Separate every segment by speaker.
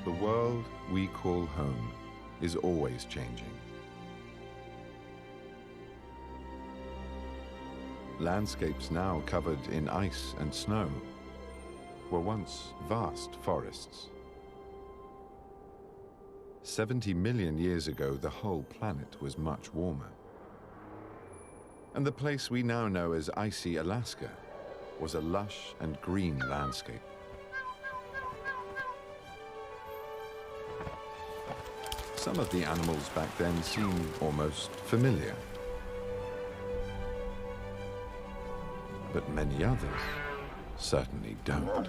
Speaker 1: The world we call home is always changing. Landscapes now covered in ice and snow were once vast forests. 70 million years ago, the whole planet was much warmer. And the place we now know as icy Alaska was a lush and green landscape. Some of the animals back then seem almost familiar. But many others certainly don't.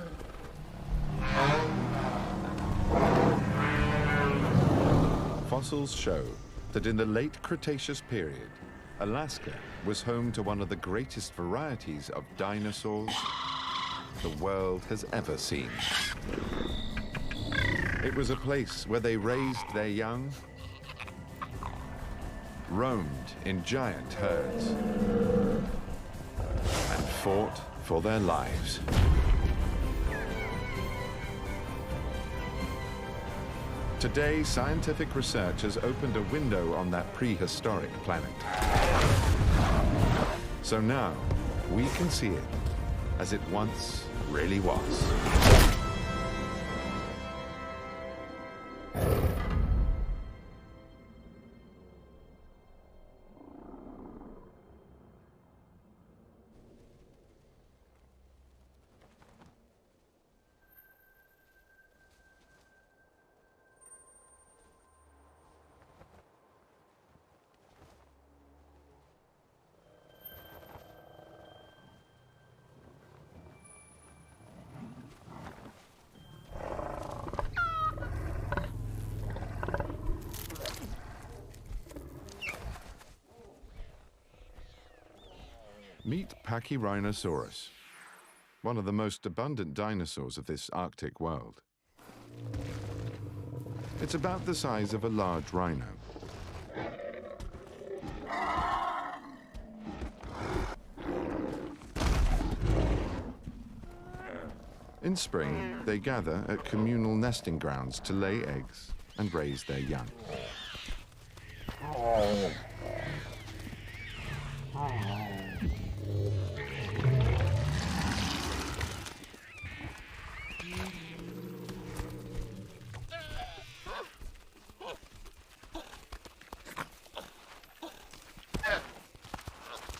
Speaker 1: Fossils show that in the late Cretaceous period, Alaska was home to one of the greatest varieties of dinosaurs the world has ever seen. It was a place where they raised their young, roamed in giant herds, and fought for their lives. Today, scientific research has opened a window on that prehistoric planet. So now, we can see it as it once really was. Meet Pachyrhinsaur, one of the most abundant dinosaurs of this Arctic world. It's about the size of a large rhino. In spring, they gather at communal nesting grounds to lay eggs and raise their young.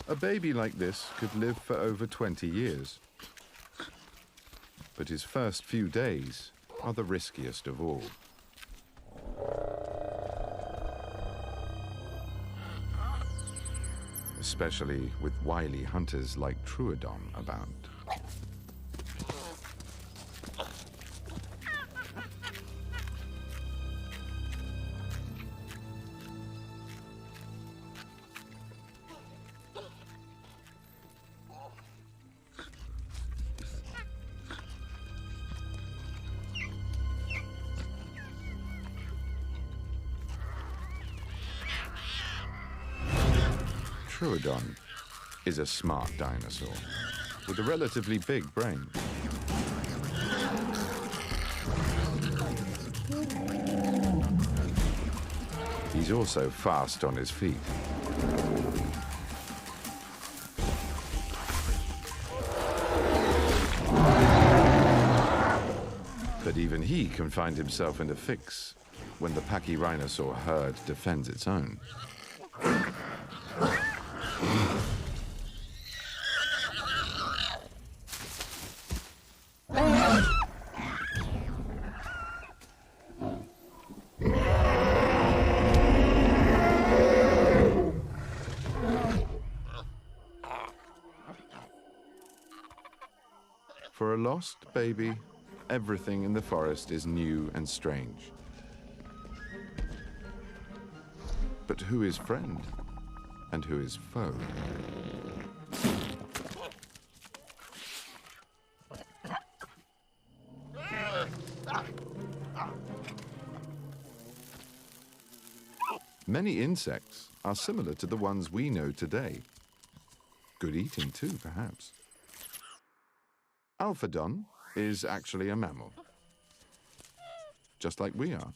Speaker 1: A baby like this could live for over 20 years. But his first few days are the riskiest of all. Especially with wily hunters like Troodon about. Troodon is a smart dinosaur with a relatively big brain. He's also fast on his feet. But even he can find himself in a fix when the Pachyrhinsaur herd defends its own. For a lost baby, everything in the forest is new and strange. But who is friend and who is foe? Many insects are similar to the ones we know today. Good eating too, perhaps. Alphodon is actually a mammal. just like we are.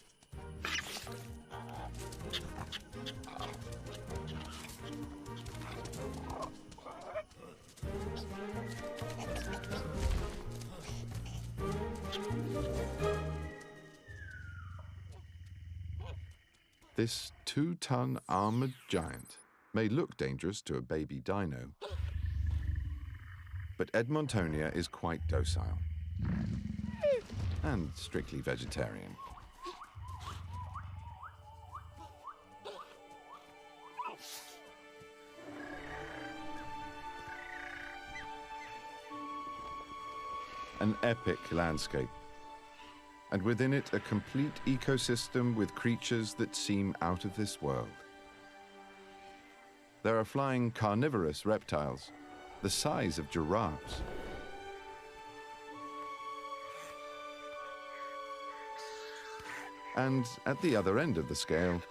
Speaker 1: This 2-ton armored giant may look dangerous to a baby dino, but Edmontonia is quite docile and strictly vegetarian. An epic landscape, and within it a complete ecosystem with creatures that seem out of this world. There are flying carnivorous reptiles, the size of giraffes. And at the other end of the scale,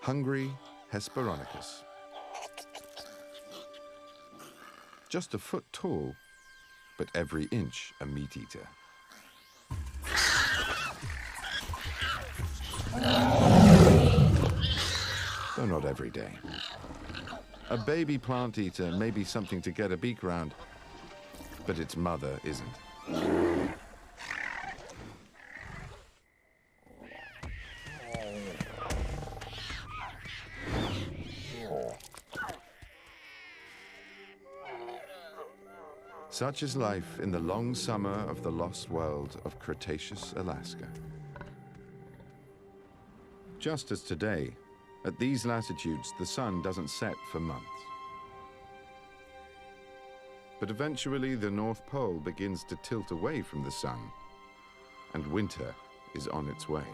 Speaker 1: hungry Hesperonychus. Just a foot tall, but every inch a meat eater. Though not every day. A baby plant eater may be something to get a beak round, but its mother isn't. Such is life in the long summer of the lost world of Cretaceous Alaska. Just as today, at these latitudes, the sun doesn't set for months. But eventually, the North Pole begins to tilt away from the sun, and winter is on its way.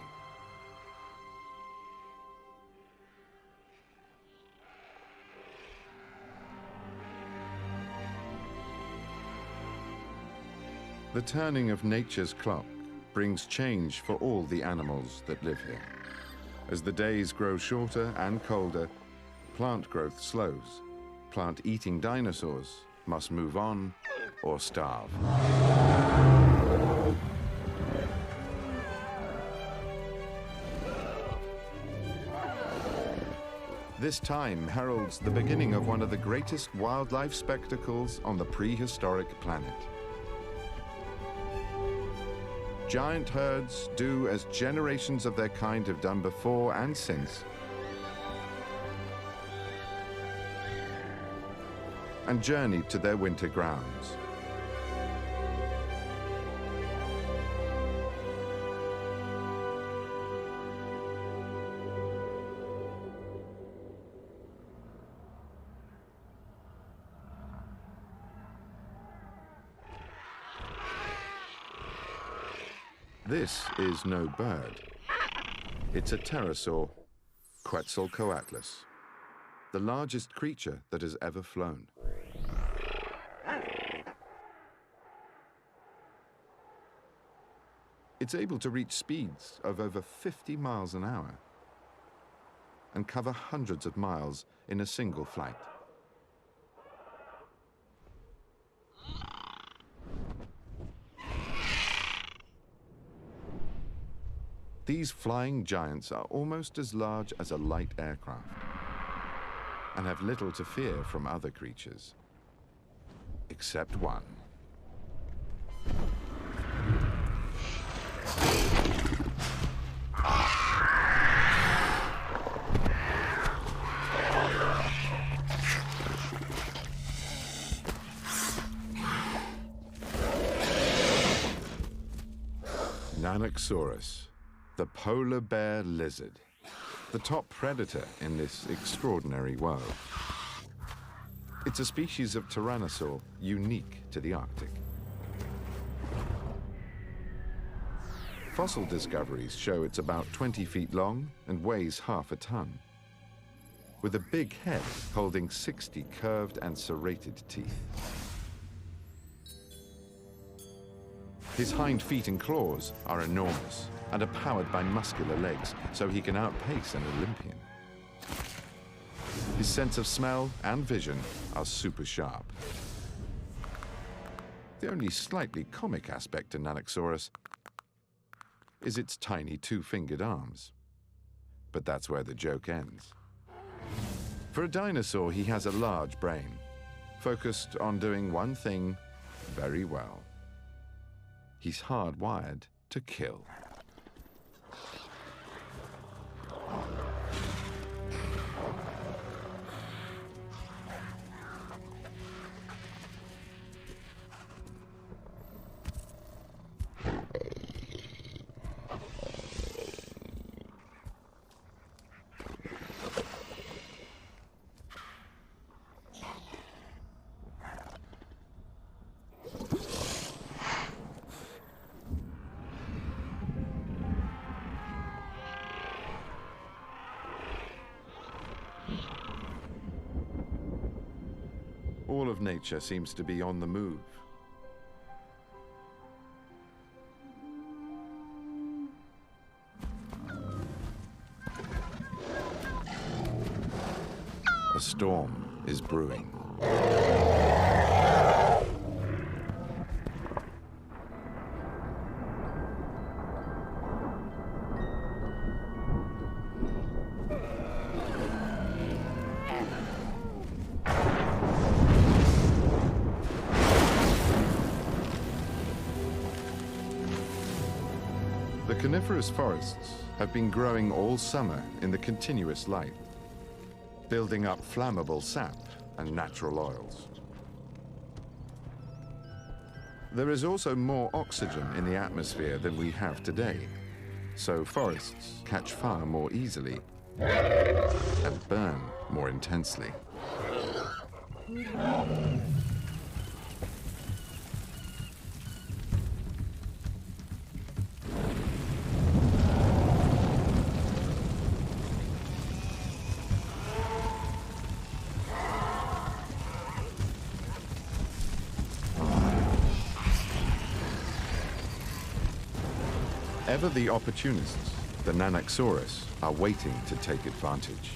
Speaker 1: The turning of nature's clock brings change for all the animals that live here. As the days grow shorter and colder, plant growth slows. Plant-eating dinosaurs must move on or starve. This time heralds the beginning of one of the greatest wildlife spectacles on the prehistoric planet. Giant herds do as generations of their kind have done before and since, and journeyed to their winter grounds. This is no bird. It's a pterosaur, Quetzalcoatlus, the largest creature that has ever flown. It's able to reach speeds of over 50 miles an hour and cover hundreds of miles in a single flight. These flying giants are almost as large as a light aircraft and have little to fear from other creatures, except one. Nanuqsaurs, the polar bear lizard, the top predator in this extraordinary world. It's a species of tyrannosaur unique to the Arctic. Fossil discoveries show it's about 20 feet long and weighs half a ton, with a big head holding 60 curved and serrated teeth. His hind feet and claws are enormous and are powered by muscular legs, so he can outpace an Olympian. His sense of smell and vision are super sharp. The only slightly comic aspect to Nanuqsaurus is its tiny two-fingered arms. But that's where the joke ends. For a dinosaur, he has a large brain, focused on doing one thing very well. He's hardwired to kill. All of nature seems to be on the move. A storm is brewing. The coniferous forests have been growing all summer in the continuous light, building up flammable sap and natural oils. There is also more oxygen in the atmosphere than we have today, so forests catch fire more easily and burn more intensely. Ever the opportunists, the Nanuqsaurs are waiting to take advantage.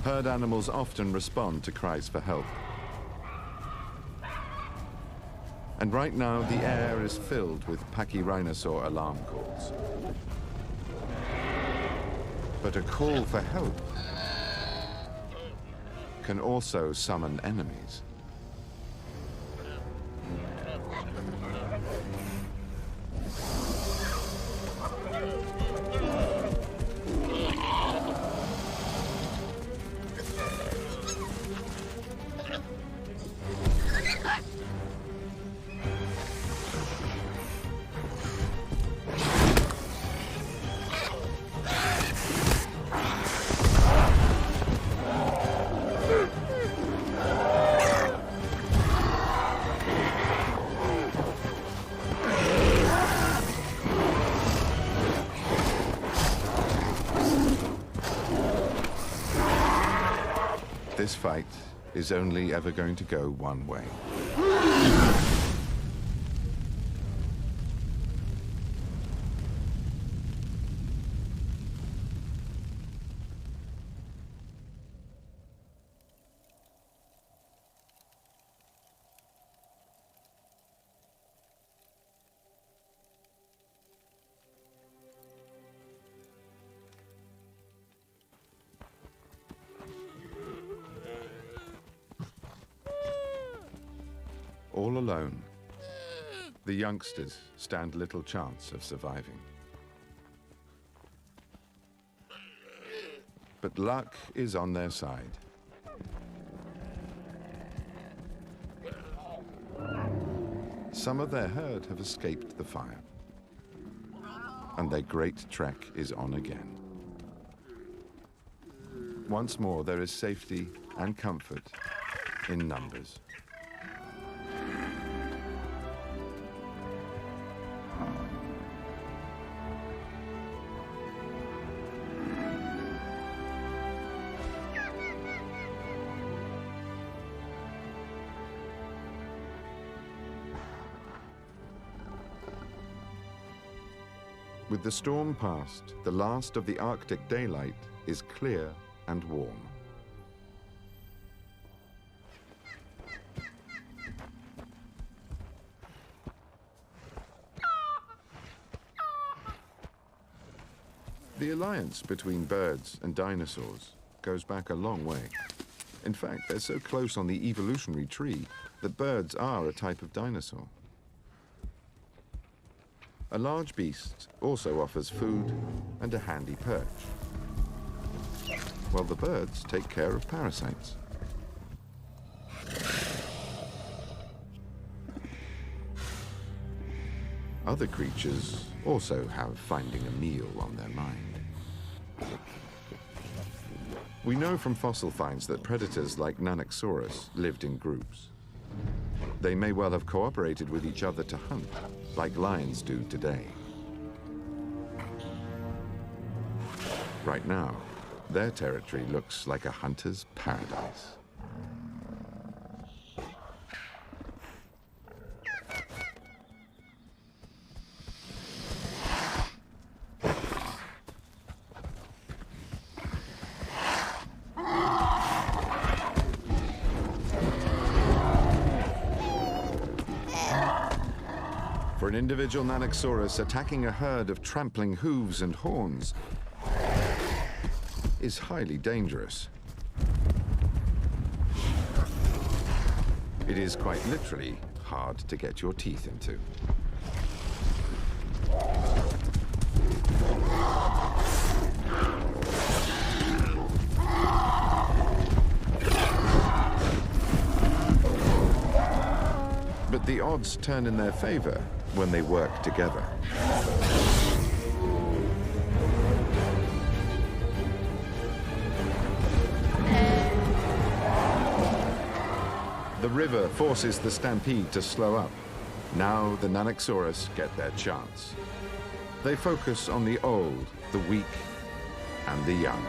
Speaker 1: Herd animals often respond to cries for help. And right now, the air is filled with Pachyrhinsaur alarm calls. But a call for help can also summon enemies. This fight is only ever going to go one way. All alone, the youngsters stand little chance of surviving. But luck is on their side. Some of their herd have escaped the fire, and their great trek is on again. Once more, there is safety and comfort in numbers. With the storm past, the last of the Arctic daylight is clear and warm. The alliance between birds and dinosaurs goes back a long way. In fact, they're so close on the evolutionary tree that birds are a type of dinosaur. A large beast also offers food and a handy perch, while the birds take care of parasites. Other creatures also have finding a meal on their mind. We know from fossil finds that predators like Nanuqsaurs lived in groups. They may well have cooperated with each other to hunt, like lions do today. Right now, their territory looks like a hunter's paradise. For an individual Nanuqsaurus, attacking a herd of trampling hooves and horns is highly dangerous. It is quite literally hard to get your teeth into. But the odds turn in their favor when they work together. The river forces the stampede to slow up. Now the Nanuqsaurus get their chance. They focus on the old, the weak, and the young.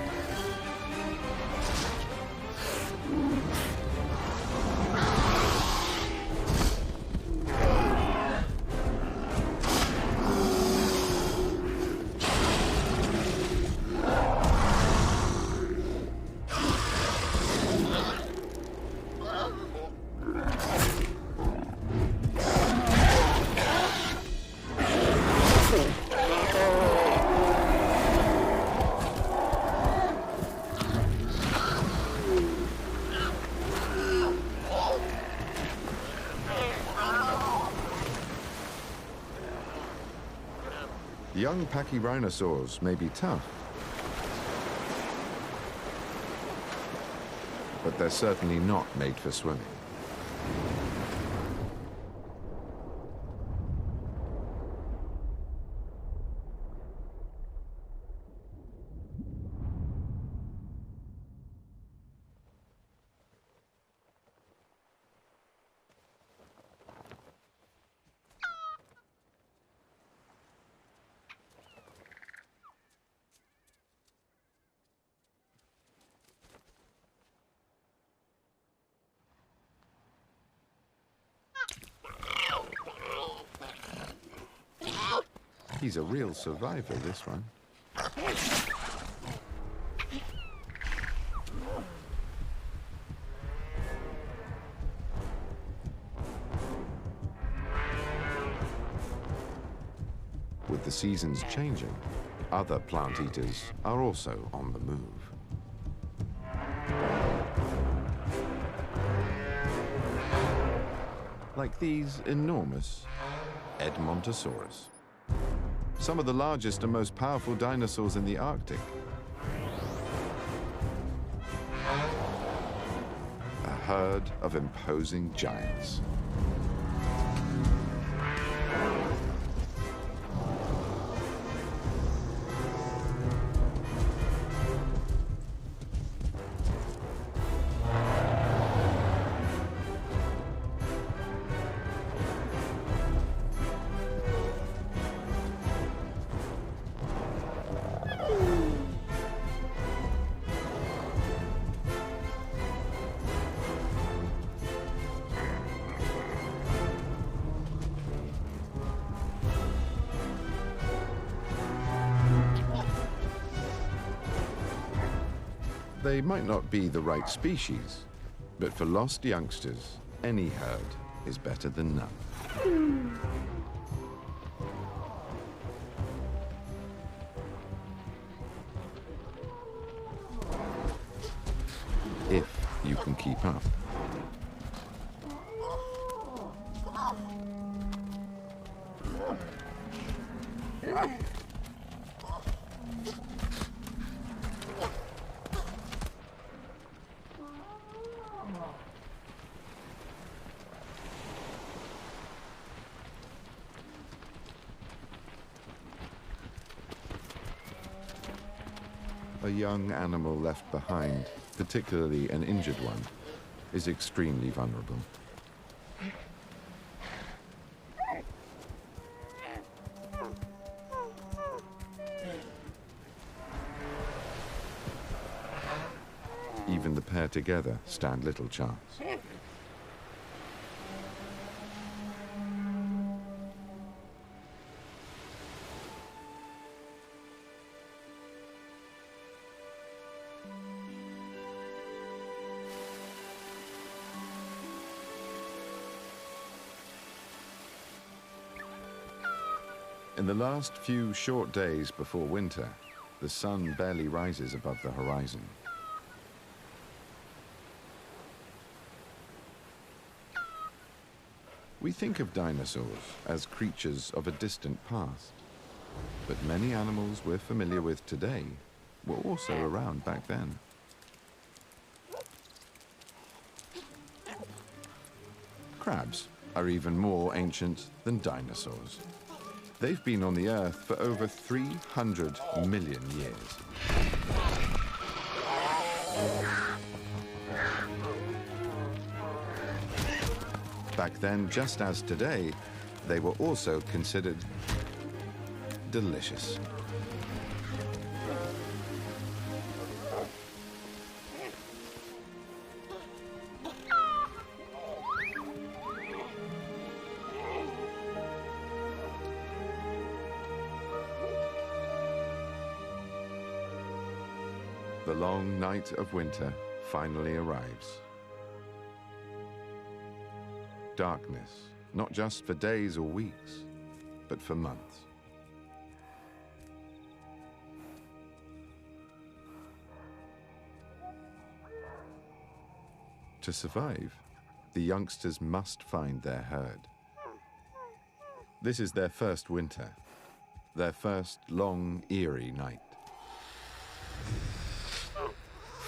Speaker 1: Young Pachyrhinsaurs may be tough, but they're certainly not made for swimming. He's a real survivor, this one. With the seasons changing, other plant eaters are also on the move. Like these enormous Edmontosaurus. Some of the largest and most powerful dinosaurs in the Arctic. A herd of imposing giants. They might not be the right species, but for lost youngsters, any herd is better than none. If you can keep up. A young animal left behind, particularly an injured one, is extremely vulnerable. Even the pair together stand little chance. In the last few short days before winter, the sun barely rises above the horizon. We think of dinosaurs as creatures of a distant past, but many animals we're familiar with today were also around back then. Crabs are even more ancient than dinosaurs. They've been on the Earth for over 300 million years. Back then, just as today, they were also considered delicious. The long night of winter finally arrives. Darkness, not just for days or weeks, but for months. To survive, the youngsters must find their herd. This is their first winter, their first long, eerie night.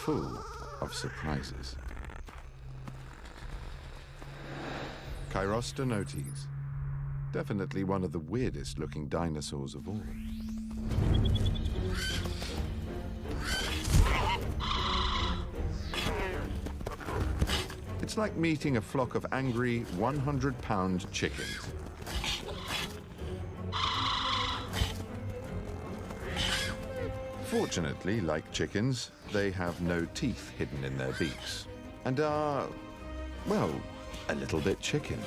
Speaker 1: Full of surprises. Chirostonotes, definitely one of the weirdest looking dinosaurs of all. It's like meeting a flock of angry 100-pound chickens. Fortunately, like chickens, they have no teeth hidden in their beaks and are, well, a little bit chicken.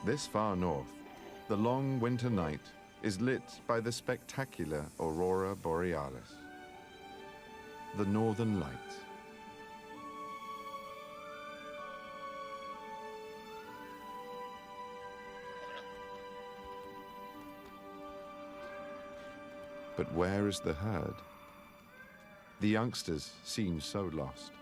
Speaker 1: This far north, the long winter night is lit by the spectacular aurora borealis, the northern lights. But where is the herd? The youngsters seem so lost.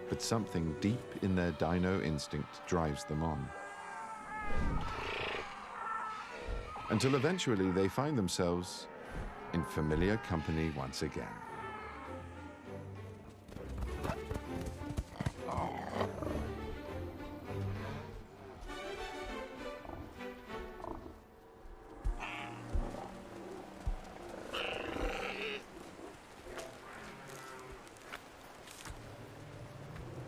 Speaker 1: But something deep in their dino instinct drives them on. until eventually they find themselves in familiar company once again.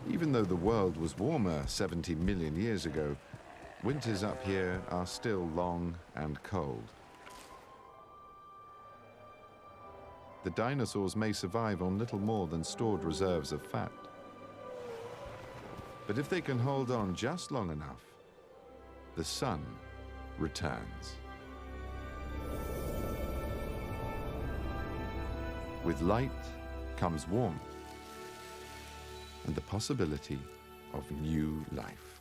Speaker 1: Even though the world was warmer 70 million years ago, winters up here are still long and cold. The dinosaurs may survive on little more than stored reserves of fat. But if they can hold on just long enough, the sun returns. With light comes warmth and the possibility of new life.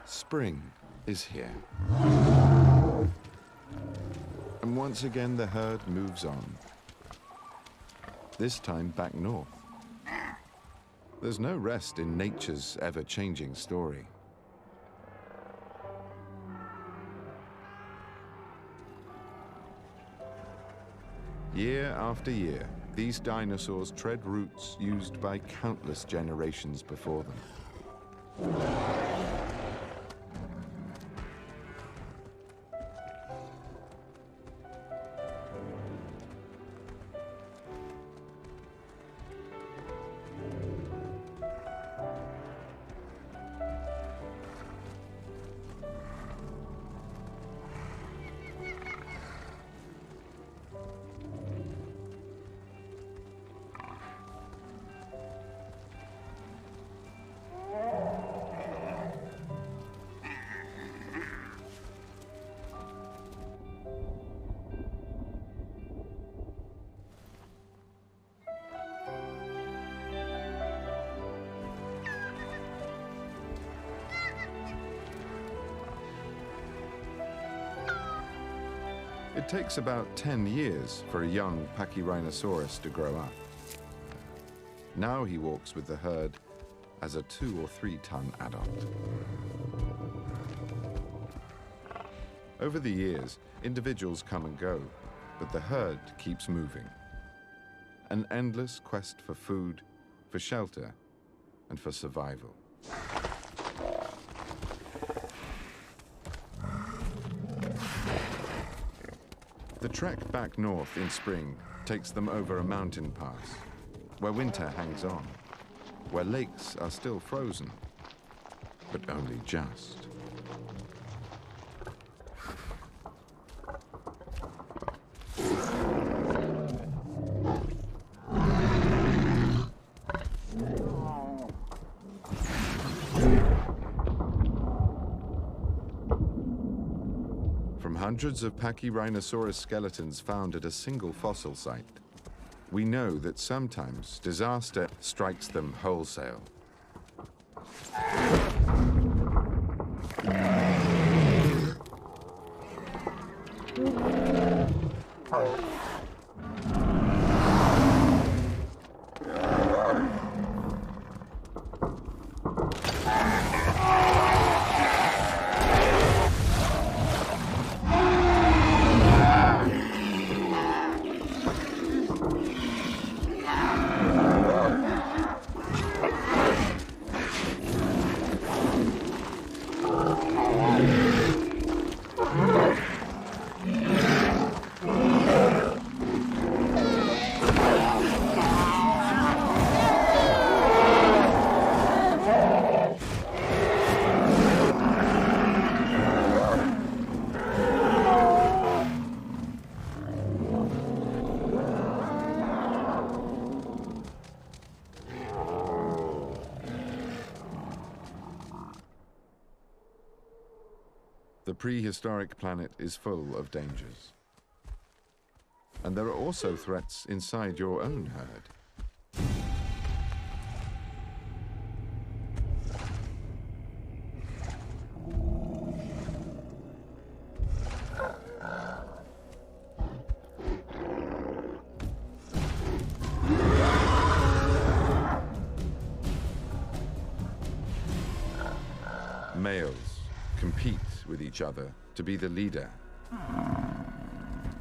Speaker 1: Spring is here. And once again, the herd moves on. This time back north. There's no rest in nature's ever-changing story. Year after year, these dinosaurs tread routes used by countless generations before them. It takes about 10 years for a young Pachyrhinsaurus to grow up. Now he walks with the herd as a 2 or 3 ton adult. Over the years, individuals come and go, but the herd keeps moving. An endless quest for food, for shelter, and for survival. The trek back north in spring takes them over a mountain pass, where winter hangs on, where lakes are still frozen, but only just. From hundreds of Pachyrhinosaurus skeletons found at a single fossil site, we know that sometimes disaster strikes them wholesale. The prehistoric planet is full of dangers. And there are also threats inside your own herd. males compete with each other to be the leader,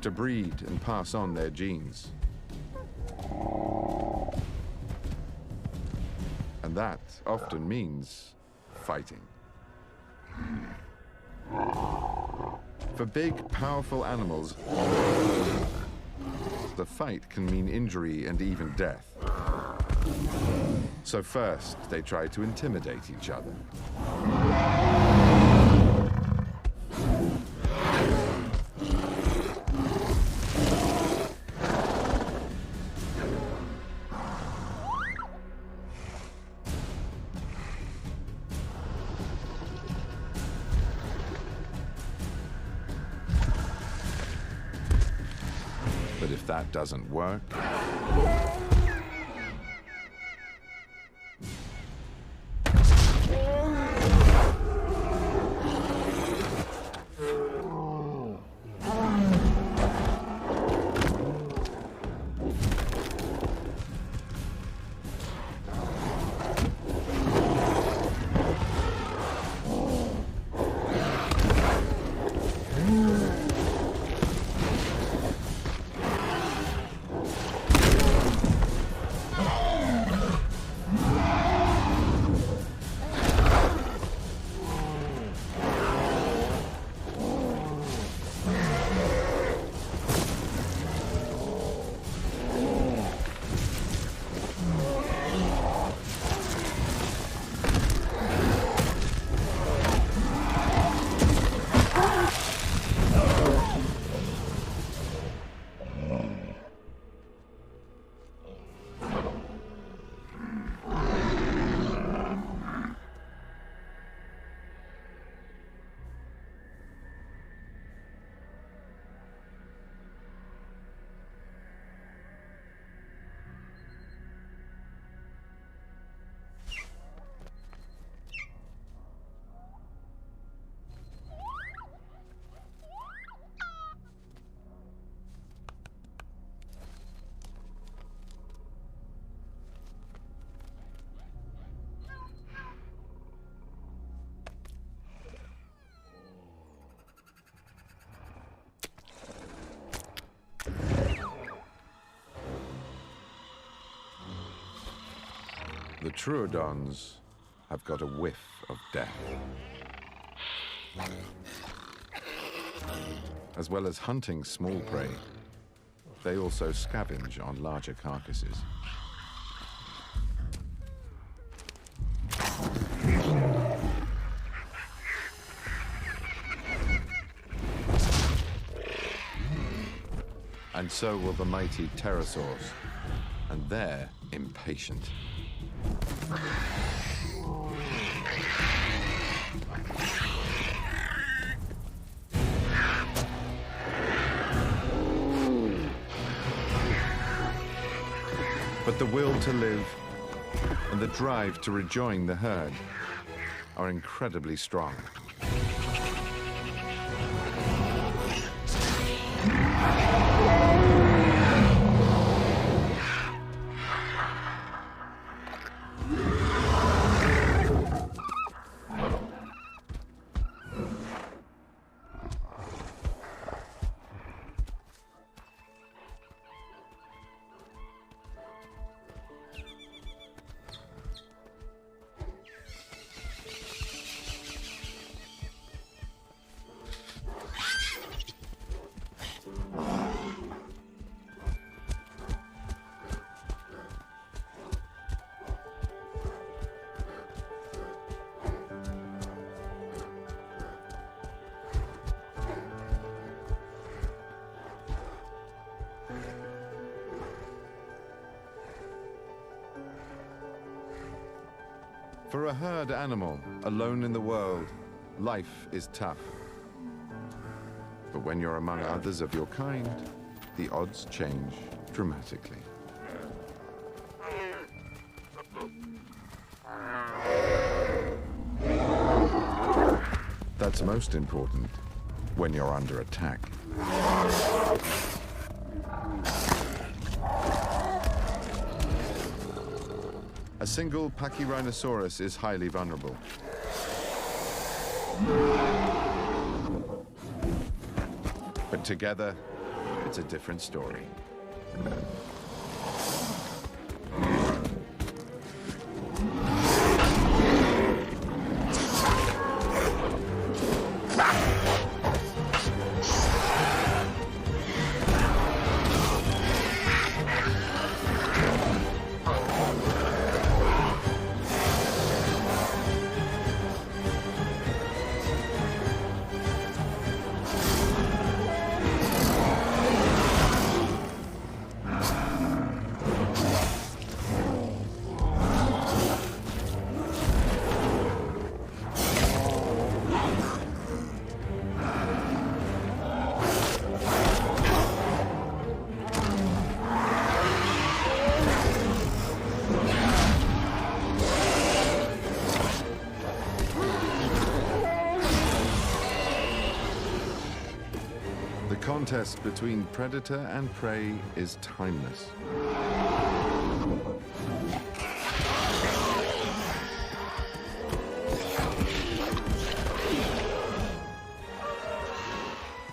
Speaker 1: to breed and pass on their genes. And that often means fighting. For big, powerful animals, the fight can mean injury and even death. So first, they try to intimidate each other. But if that doesn't work, the Troodons have got a whiff of death. As well as hunting small prey, they also scavenge on larger carcasses. And so will the mighty pterosaurs, and they're impatient. But the will to live and the drive to rejoin the herd are incredibly strong. For a herd animal, alone in the world, life is tough. But when you're among others of your kind, the odds change dramatically. That's most important when you're under attack. A single Pachyrhinsaurus is highly vulnerable. But together, it's a different story. The contest between predator and prey is timeless.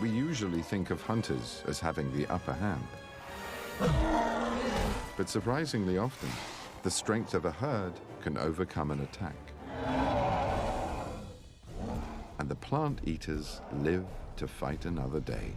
Speaker 1: We usually think of hunters as having the upper hand. But surprisingly often, the strength of a herd can overcome an attack. And the plant eaters live to fight another day.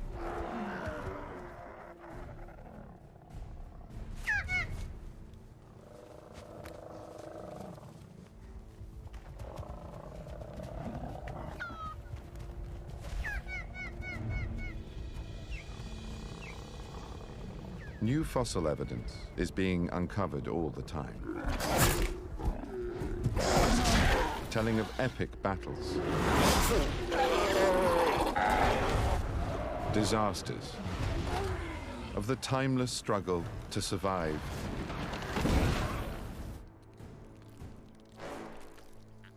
Speaker 1: New fossil evidence is being uncovered all the time, telling of epic battles, disasters, of the timeless struggle to survive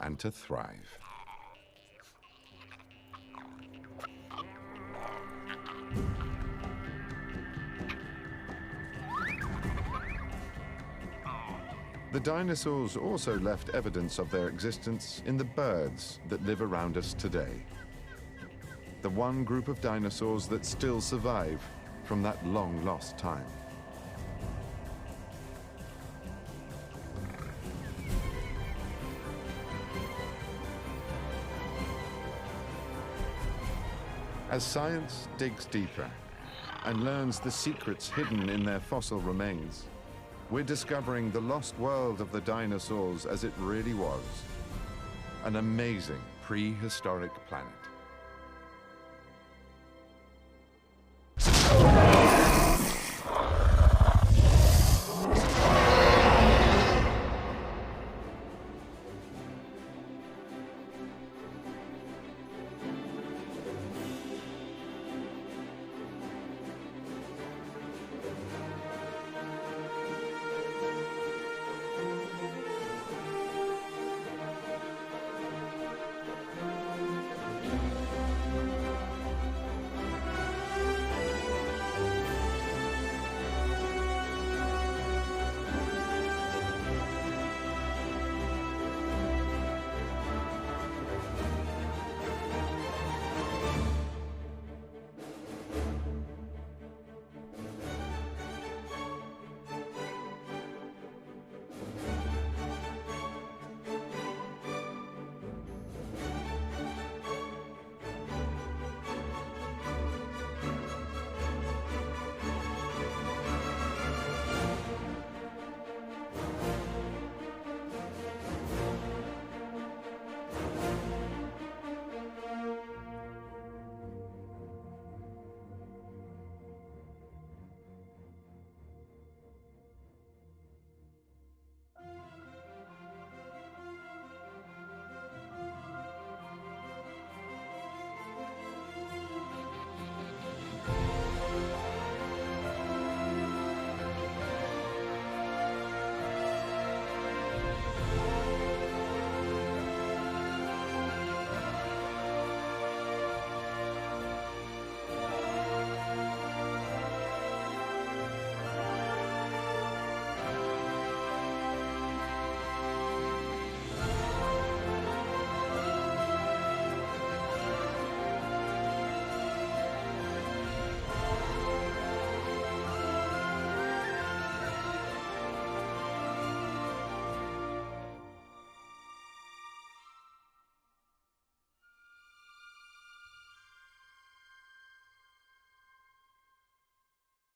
Speaker 1: and to thrive. The dinosaurs also left evidence of their existence in the birds that live around us today. The one group of dinosaurs that still survive from that long-lost time. As science digs deeper and learns the secrets hidden in their fossil remains, we're discovering the lost world of the dinosaurs as it really was. An amazing prehistoric planet.